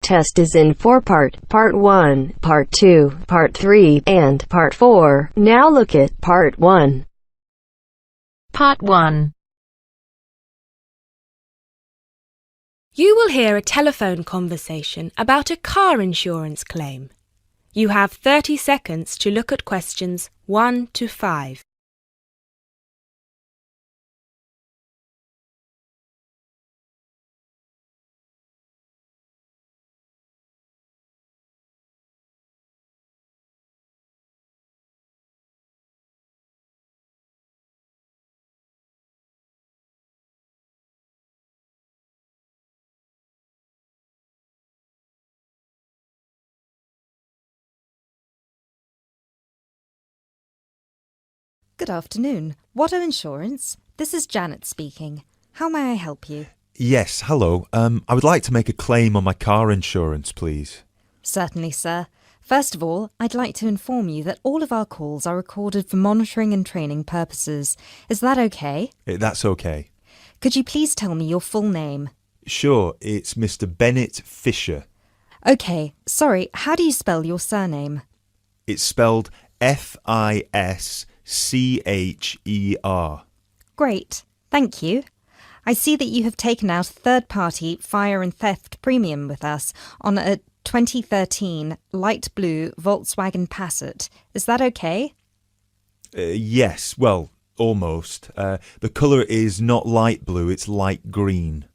test is in 4-part, Part 1, Part 2, Part 3, and Part 4. Now look at Part 1. Part 1. You will hear a telephone conversation about a car insurance claim. You have 30 seconds to look at questions 1 to 5. Good afternoon. Watto Insurance. This is Janet speaking. How may I help you? Yes, hello. I would like to make a claim on my car insurance, please. Certainly, sir. First of all, I'd like to inform you that all of our calls are recorded for monitoring and training purposes. Is that okay? That's okay. Could you please tell me your full name? Sure, it's Mr. Bennett Fisher. Okay, sorry, how do you spell your surname? It's spelled Fischer. Great, thank you. I see that you have taken out a third-party fire and theft premium with us on a 2013 light blue Volkswagen Passat. Is that okay? Yes, well, almost. The colour is not light blue, it's light green.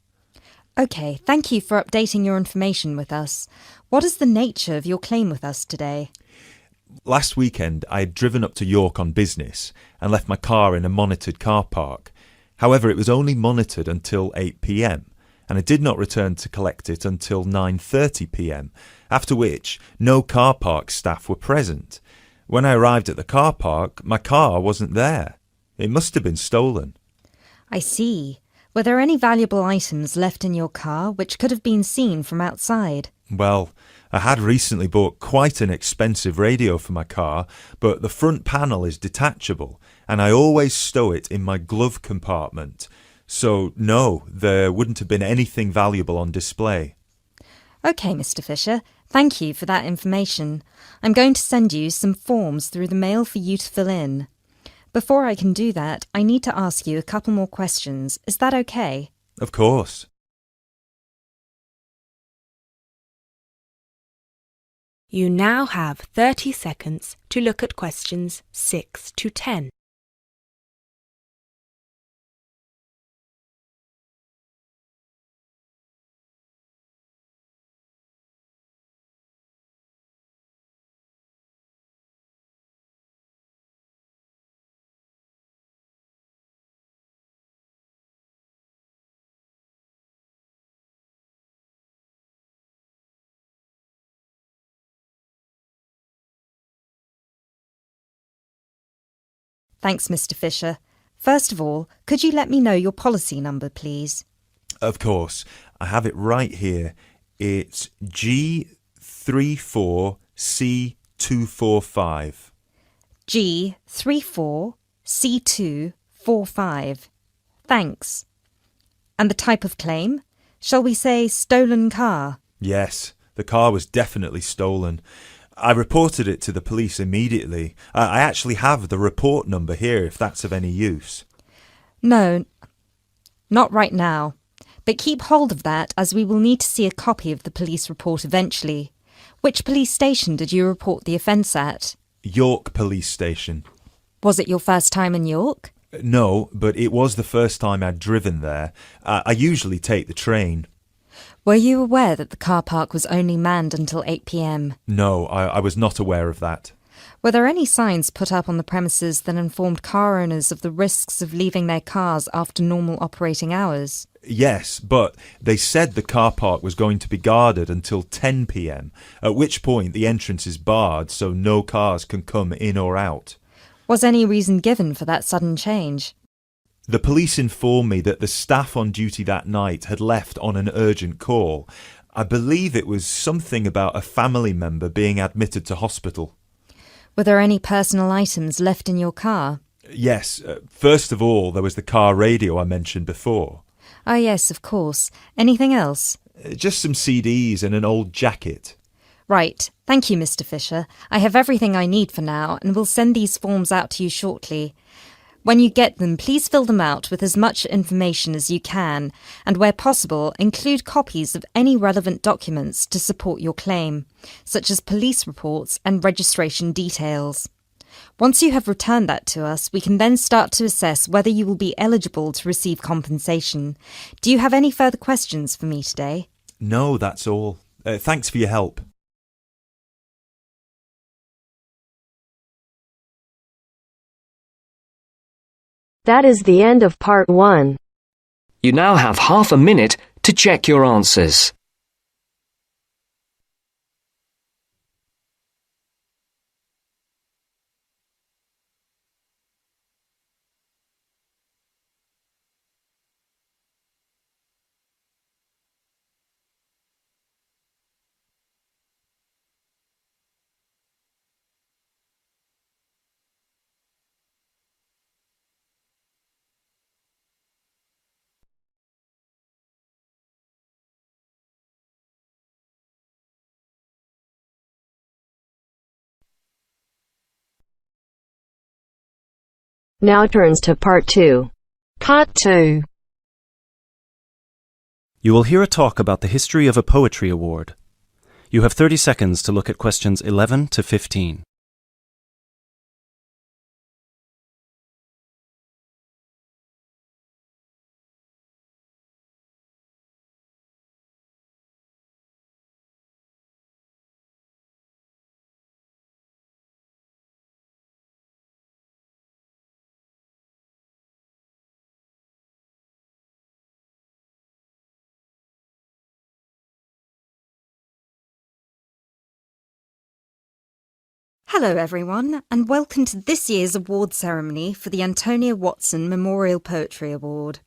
Okay, thank you for updating your information with us. What is the nature of your claim with us today? Last weekend, I had driven up to York on business and left my car in a monitored car park. However, it was only monitored until 8 p.m, and I did not return to collect it until 9:30 p.m, after which no car park staff were present. When I arrived at the car park, my car wasn't there. It must have been stolen. I see. Were there any valuable items left in your car which could have been seen from outside? Well, I had recently bought quite an expensive radio for my car, but the front panel is detachable, and I always stow it in my glove compartment. So, no, there wouldn't have been anything valuable on display. Okay, Mr. Fisher. Thank you for that information. I'm going to send you some forms through the mail for you to fill in. Before I can do that, I need to ask you a couple more questions. Is that okay? Of course. You now have 30 seconds to look at questions 6 to 10. Thanks, Mr. Fisher. First of all, could you let me know your policy number, please? Of course. I have it right here. It's G34C245. G34C245. Thanks. And the type of claim? Shall we say stolen car? Yes, the car was definitely stolen. I reported it to the police immediately. I actually have the report number here if that's of any use. No, not right now. But keep hold of that as we will need to see a copy of the police report eventually. Which police station did you report the offence at? York Police Station. Was it your first time in York? No, but it was the first time I'd driven there. I usually take the train. Were you aware that the car park was only manned until 8 p.m? No, I was not aware of that. Were there any signs put up on the premises that informed car owners of the risks of leaving their cars after normal operating hours? Yes, but they said the car park was going to be guarded until 10 p.m, at which point the entrance is barred so no cars can come in or out. Was any reason given for that sudden change? The police informed me that the staff on duty that night had left on an urgent call. I believe it was something about a family member being admitted to hospital. Were there any personal items left in your car? Yes, first of all there was the car radio I mentioned before. Oh yes, of course. Anything else? Just some CDs and an old jacket. Right. Thank you, Mr. Fisher. I have everything I need for now and will send these forms out to you shortly. When you get them, please fill them out with as much information as you can, and where possible, include copies of any relevant documents to support your claim, such as police reports and registration details. Once you have returned that to us, we can then start to assess whether you will be eligible to receive compensation. Do you have any further questions for me today? No, that's all. Thanks for your help. That is the end of part 1. You now have half a minute to check your answers. Now turns to part 2. Part 2. You will hear a talk about the history of a poetry award. You have 30 seconds to look at questions 11 to 15. Hello everyone, and welcome to this year's award ceremony for the Antonia Watson Memorial Poetry Award.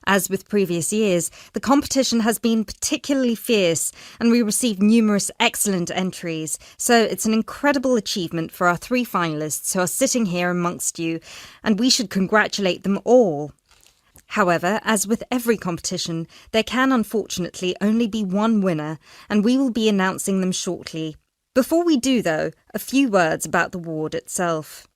As with previous years, the competition has been particularly fierce and we received numerous excellent entries, so it's an incredible achievement for our 3 finalists who are sitting here amongst you, and we should congratulate them all. However, as with every competition, there can unfortunately only be one winner, and we will be announcing them shortly. Before we do, though, a few words about the award itself.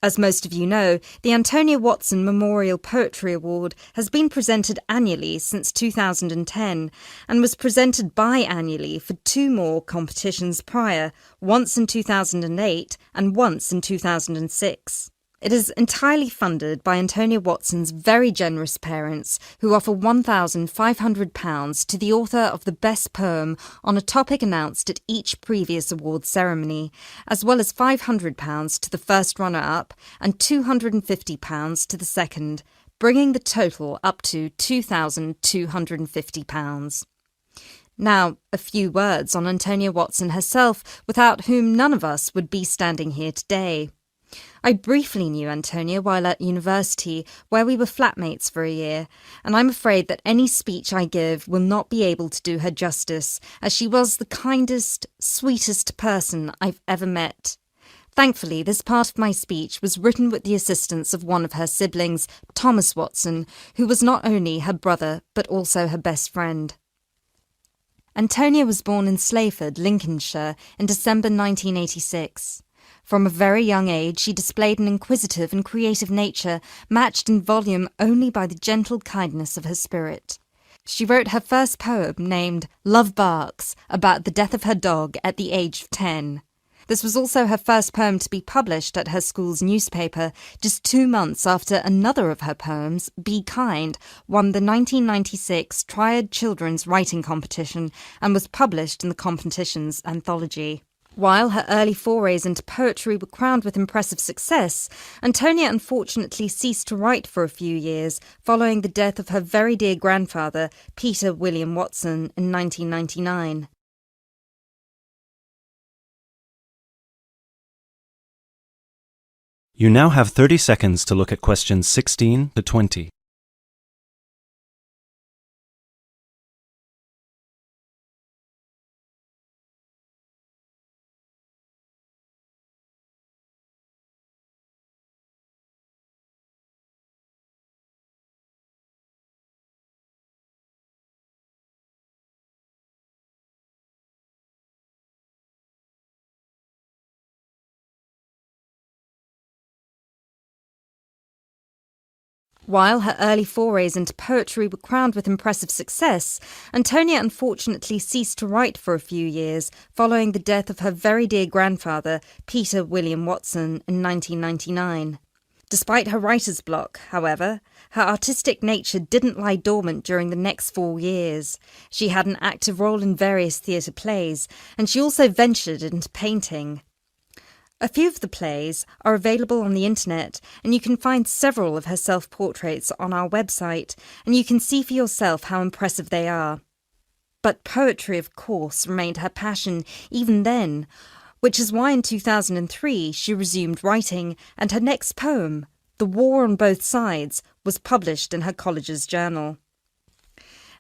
As most of you know, the Antonia Watson Memorial Poetry Award has been presented annually since 2010 and was presented biannually for 2 more competitions prior, once in 2008 and once in 2006. It is entirely funded by Antonia Watson's very generous parents, who offer £1,500 to the author of the best poem on a topic announced at each previous award ceremony, as well as £500 to the first runner-up and £250 to the second, bringing the total up to £2,250. Now, a few words on Antonia Watson herself, without whom none of us would be standing here today. I briefly knew Antonia while at university, where we were flatmates for a year, and I'm afraid that any speech I give will not be able to do her justice, as she was the kindest, sweetest person I've ever met. Thankfully, this part of my speech was written with the assistance of one of her siblings, Thomas Watson, who was not only her brother, but also her best friend. Antonia was born in Slayford, Lincolnshire, in December 1986. From a very young age, she displayed an inquisitive and creative nature, matched in volume only by the gentle kindness of her spirit. She wrote her first poem, named Love Barks, about the death of her dog at the age of 10. This was also her first poem to be published at her school's newspaper, just 2 months after another of her poems, Be Kind, won the 1996 Triad Children's Writing Competition and was published in the competition's anthology. While her early forays into poetry were crowned with impressive success, Antonia unfortunately ceased to write for a few years following the death of her very dear grandfather, Peter William Watson, in 1999. You now have 30 seconds to look at questions 16 to 20. While her early forays into poetry were crowned with impressive success, Antonia unfortunately ceased to write for a few years following the death of her very dear grandfather, Peter William Watson, in 1999. Despite her writer's block, however, her artistic nature didn't lie dormant during the next 4 years. She had an active role in various theatre plays, and she also ventured into painting. A few of the plays are available on the internet, and you can find several of her self-portraits on our website, and you can see for yourself how impressive they are. But poetry, of course, remained her passion even then, which is why in 2003 she resumed writing, and her next poem, The War on Both Sides, was published in her college's journal.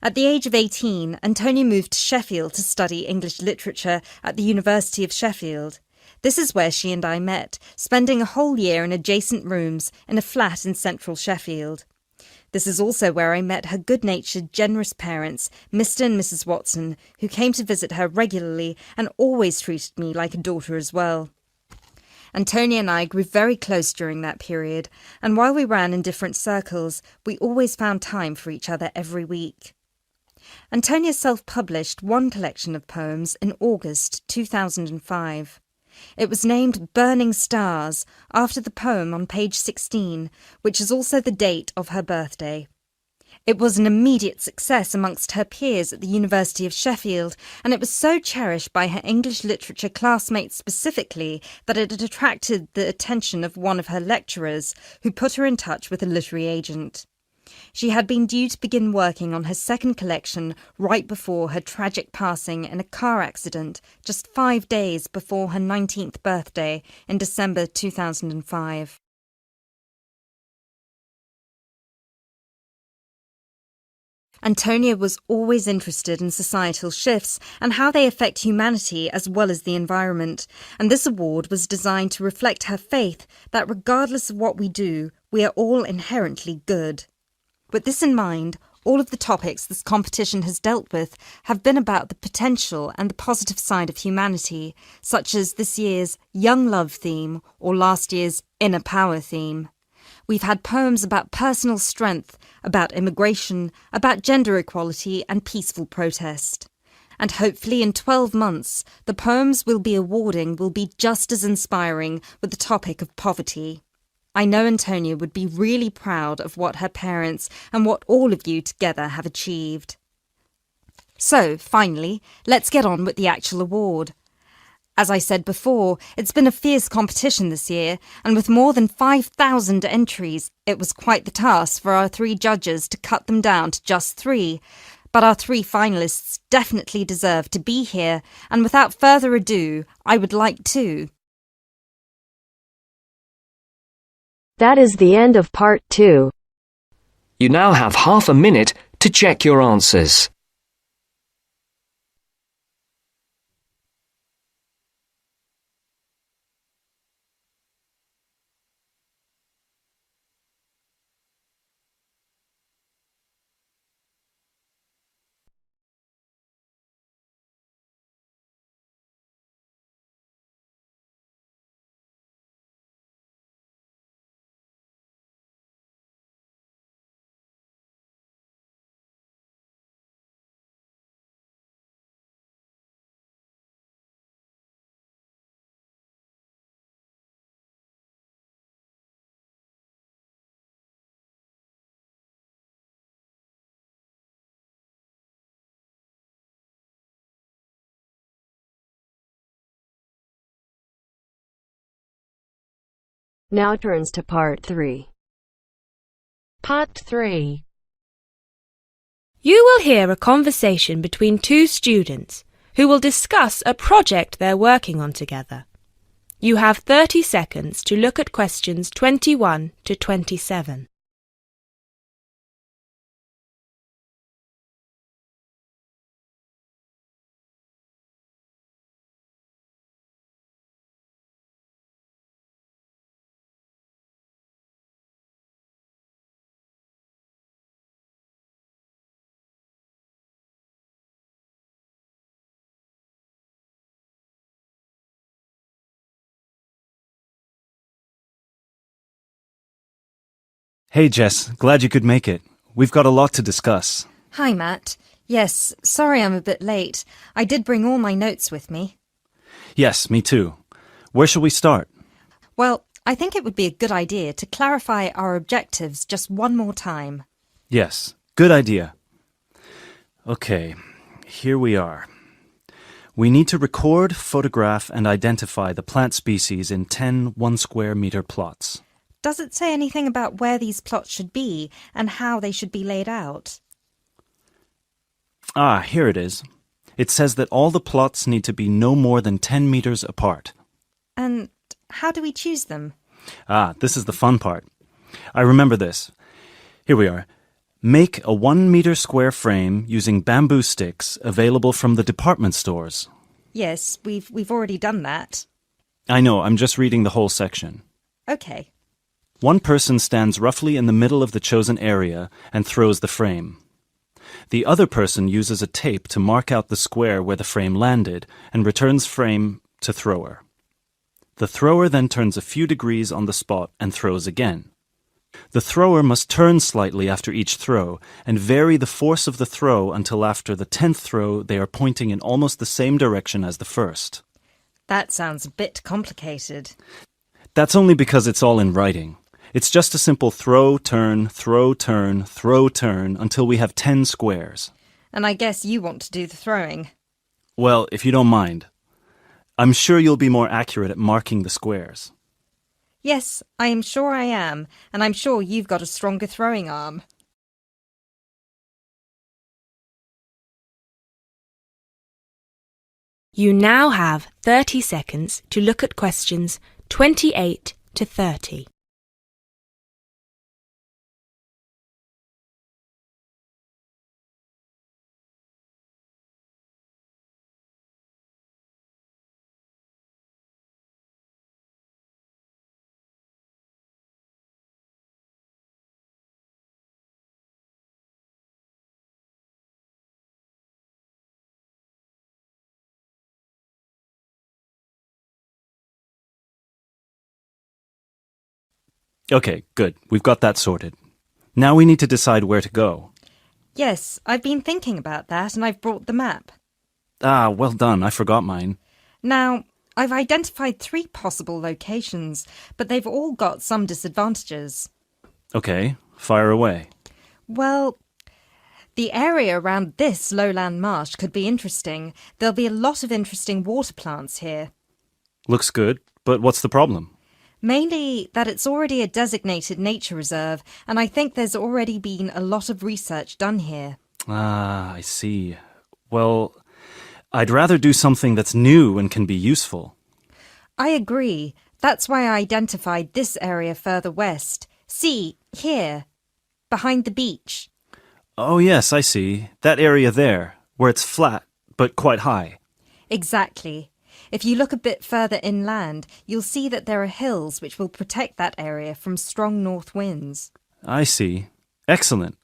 At the age of 18, Antonia moved to Sheffield to study English literature at the University of Sheffield. This is where she and I met, spending a whole year in adjacent rooms in a flat in central Sheffield. This is also where I met her good-natured, generous parents, Mr. and Mrs. Watson, who came to visit her regularly and always treated me like a daughter as well. Antonia and I grew very close during that period, and while we ran in different circles, we always found time for each other every week. Antonia self-published one collection of poems in August 2005. It was named Burning Stars, after the poem on page 16, which is also the date of her birthday. It was an immediate success amongst her peers at the University of Sheffield, and it was so cherished by her English literature classmates specifically that it had attracted the attention of one of her lecturers, who put her in touch with a literary agent. She had been due to begin working on her second collection right before her tragic passing in a car accident just 5 days before her 19th birthday in December 2005. Antonia was always interested in societal shifts and how they affect humanity as well as the environment, and this award was designed to reflect her faith that regardless of what we do, we are all inherently good. With this in mind, all of the topics this competition has dealt with have been about the potential and the positive side of humanity, such as this year's Young Love theme or last year's Inner Power theme. We've had poems about personal strength, about immigration, about gender equality and peaceful protest. And hopefully in 12 months, the poems we'll be awarding will be just as inspiring with the topic of poverty. I know Antonia would be really proud of what her parents and what all of you together have achieved. So, finally, let's get on with the actual award. As I said before, it's been a fierce competition this year, and with more than 5,000 entries, it was quite the task for our 3 judges to cut them down to just 3. But our 3 finalists definitely deserve to be here, and without further ado, I would like to... That is the end of part 2. You now have half a minute to check your answers. Now turns to part 3. Part 3. You will hear a conversation between 2 students who will discuss a project they're working on together. You have 30 seconds to look at questions 21 to 27. Hey, Jess. Glad you could make it. We've got a lot to discuss. Hi, Matt. Yes, sorry I'm a bit late. I did bring all my notes with me. Yes, me too. Where shall we start? Well, I think it would be a good idea to clarify our objectives just one more time. Yes, good idea. Okay, here we are. We need to record, photograph, and identify the plant species in 10 1-square-meter plots. Does it say anything about where these plots should be and how they should be laid out? Ah, here it is. It says that all the plots need to be no more than 10 meters apart. And how do we choose them? Ah, this is the fun part. I remember this. Here we are. Make a 1-meter square frame using bamboo sticks available from the department stores. Yes, we've already done that. I know, I'm just reading the whole section. Okay. One person stands roughly in the middle of the chosen area and throws the frame. The other person uses a tape to mark out the square where the frame landed and returns frame to thrower. The thrower then turns a few degrees on the spot and throws again. The thrower must turn slightly after each throw and vary the force of the throw until after the 10th throw they are pointing in almost the same direction as the first. That sounds a bit complicated. That's only because it's all in writing. It's just a simple throw, turn, throw, turn, throw, turn until we have 10 squares. And I guess you want to do the throwing. Well, if you don't mind. I'm sure you'll be more accurate at marking the squares. Yes, I am sure I am, and I'm sure you've got a stronger throwing arm. You now have 30 seconds to look at questions 28 to 30. Okay, good. We've got that sorted. Now we need to decide where to go. Yes, I've been thinking about that and I've brought the map. Ah, well done. I forgot mine. Now, I've identified 3 possible locations, but they've all got some disadvantages. Okay, fire away. Well, the area around this lowland marsh could be interesting. There'll be a lot of interesting water plants here. Looks good, but what's the problem? Mainly that it's already a designated nature reserve, and I think there's already been a lot of research done here. Ah, I see. Well, I'd rather do something that's new and can be useful. I agree. That's why I identified this area further west. See, here, behind the beach. Oh, yes, I see. That area there, where it's flat, but quite high. Exactly. If you look a bit further inland, you'll see that there are hills which will protect that area from strong north winds. I see. Excellent.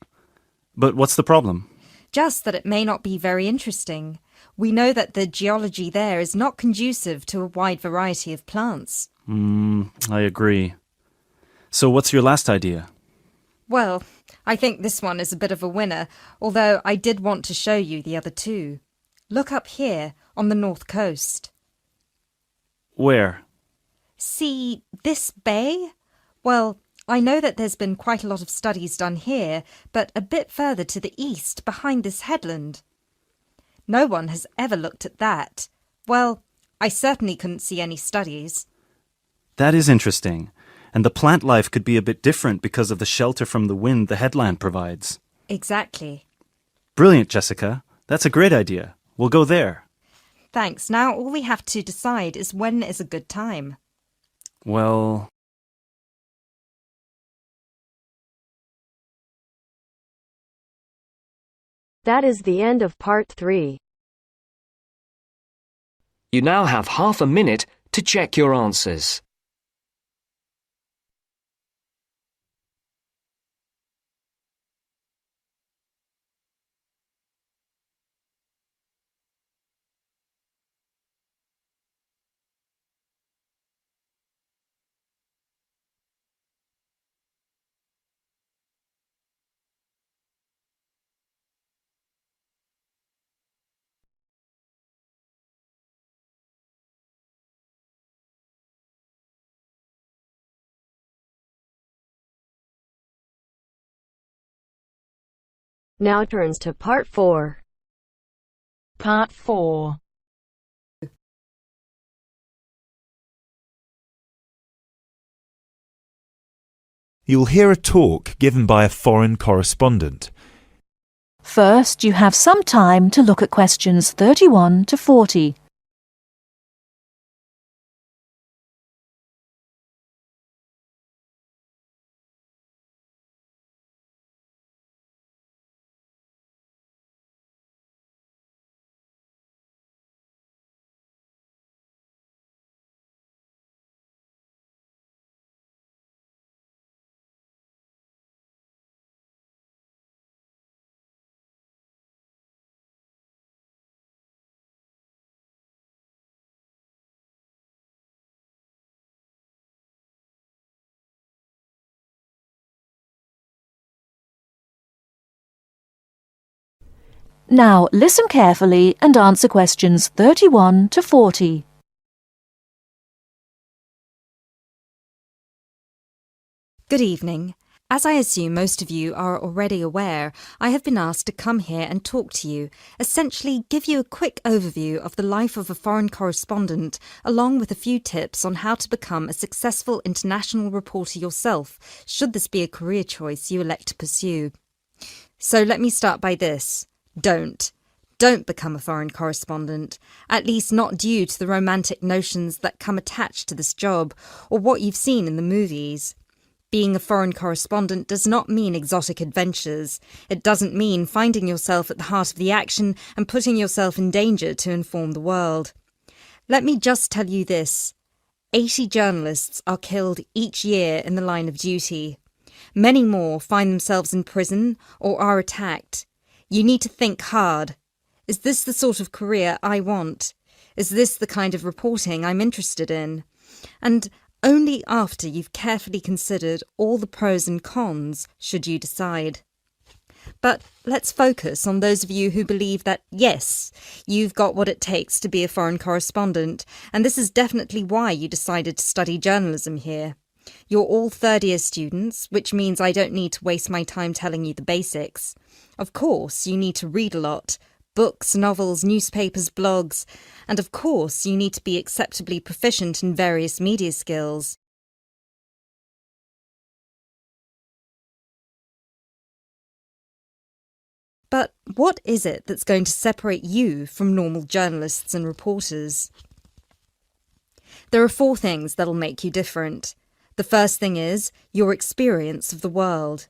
But what's the problem? Just that it may not be very interesting. We know that the geology there is not conducive to a wide variety of plants. I agree. So what's your last idea? Well, I think this one is a bit of a winner, although I did want to show you the other 2. Look up here, on the north coast. Where? See this bay? Well, I know that there's been quite a lot of studies done here, but a bit further to the east, behind this headland. No one has ever looked at that. Well, I certainly couldn't see any studies. That is interesting. And the plant life could be a bit different because of the shelter from the wind the headland provides. Exactly. Brilliant, Jessica. That's a great idea. We'll go there. Thanks. Now all we have to decide is when is a good time. Well... That is the end of part 3. You now have half a minute to check your answers. Now turns to Part 4. Part 4. You'll hear a talk given by a foreign correspondent. First, you have some time to look at questions 31 to 40. Now listen carefully and answer questions 31 to 40. Good evening. As I assume most of you are already aware, I have been asked to come here and talk to you, essentially give you a quick overview of the life of a foreign correspondent, along with a few tips on how to become a successful international reporter yourself, should this be a career choice you elect to pursue. So let me start by this. Don't become a foreign correspondent, at least not due to the romantic notions that come attached to this job, or what you've seen in the movies. Being a foreign correspondent does not mean exotic adventures. It doesn't mean finding yourself at the heart of the action and putting yourself in danger to inform the world. Let me just tell you this. 80 journalists are killed each year in the line of duty. Many more find themselves in prison or are attacked. You need to think hard. Is this the sort of career I want? Is this the kind of reporting I'm interested in? And only after you've carefully considered all the pros and cons should you decide. But let's focus on those of you who believe that, yes, you've got what it takes to be a foreign correspondent, and this is definitely why you decided to study journalism here. You're all third-year students, which means I don't need to waste my time telling you the basics. Of course, you need to read a lot. Books, novels, newspapers, blogs, and of course you need to be acceptably proficient in various media skills. But what is it that's going to separate you from normal journalists and reporters? There are 4 things that'll make you different. The first thing is your experience of the world.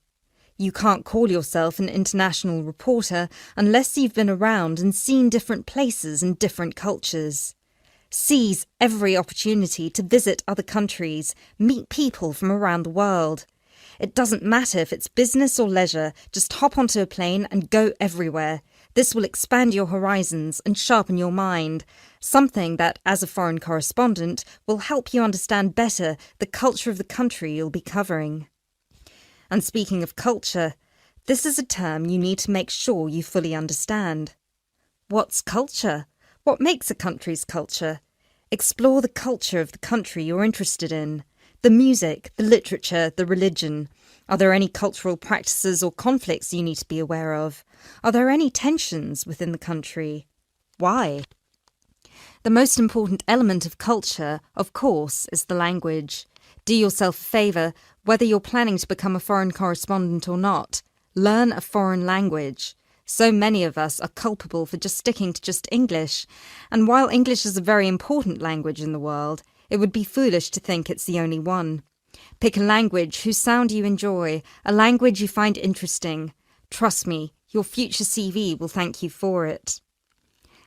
You can't call yourself an international reporter unless you've been around and seen different places and different cultures. Seize every opportunity to visit other countries, meet people from around the world. It doesn't matter if it's business or leisure, just hop onto a plane and go everywhere. This will expand your horizons and sharpen your mind, something that, as a foreign correspondent, will help you understand better the culture of the country you'll be covering. And speaking of culture, this is a term you need to make sure you fully understand. What's culture? What makes a country's culture? Explore the culture of the country you're interested in. The music, the literature, the religion. Are there any cultural practices or conflicts you need to be aware of? Are there any tensions within the country? Why? The most important element of culture, of course, is the language. Do yourself a favour, whether you're planning to become a foreign correspondent or not. Learn a foreign language. So many of us are culpable for just sticking to just English, and while English is a very important language in the world, it would be foolish to think it's the only one. Pick a language whose sound you enjoy, a language you find interesting. Trust me, your future CV will thank you for it.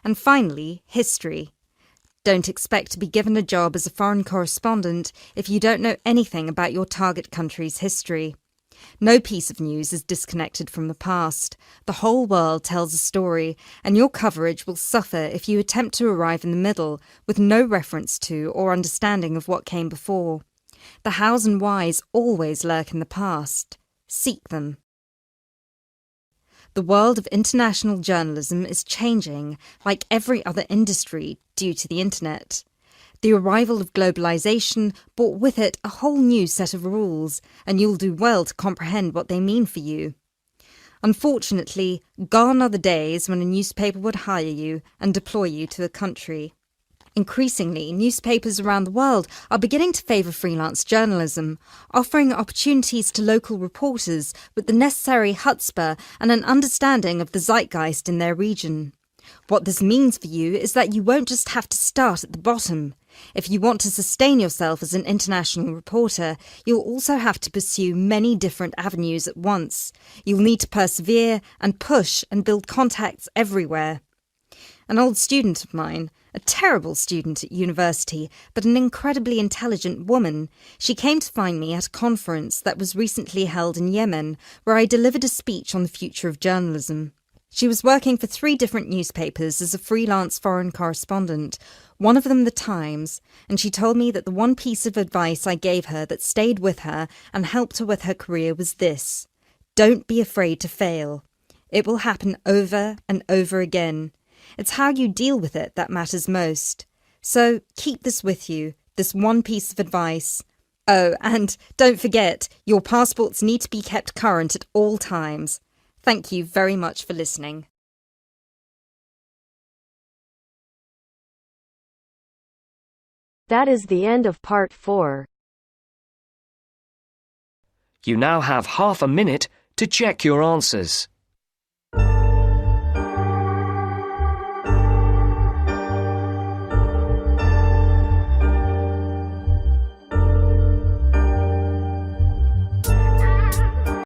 And finally, history. Don't expect to be given a job as a foreign correspondent if you don't know anything about your target country's history. No piece of news is disconnected from the past. The whole world tells a story, and your coverage will suffer if you attempt to arrive in the middle with no reference to or understanding of what came before. The hows and whys always lurk in the past. Seek them. The world of international journalism is changing, like every other industry, due to the internet. The arrival of globalization brought with it a whole new set of rules, and you'll do well to comprehend what they mean for you. Unfortunately, gone are the days when a newspaper would hire you and deploy you to a country. Increasingly, newspapers around the world are beginning to favour freelance journalism, offering opportunities to local reporters with the necessary chutzpah and an understanding of the zeitgeist in their region. What this means for you is that you won't just have to start at the bottom. If you want to sustain yourself as an international reporter, you'll also have to pursue many different avenues at once. You'll need to persevere and push and build contacts everywhere. An old student of mine, a terrible student at university, but an incredibly intelligent woman, she came to find me at a conference that was recently held in Yemen, where I delivered a speech on the future of journalism. She was working for 3 different newspapers as a freelance foreign correspondent, one of them The Times, and she told me that the one piece of advice I gave her that stayed with her and helped her with her career was this: don't be afraid to fail. It will happen over and over again. It's how you deal with it that matters most. So keep this with you, this one piece of advice. Oh, and don't forget, your passports need to be kept current at all times. Thank you very much for listening. That is the end of part 4. You now have half a minute to check your answers.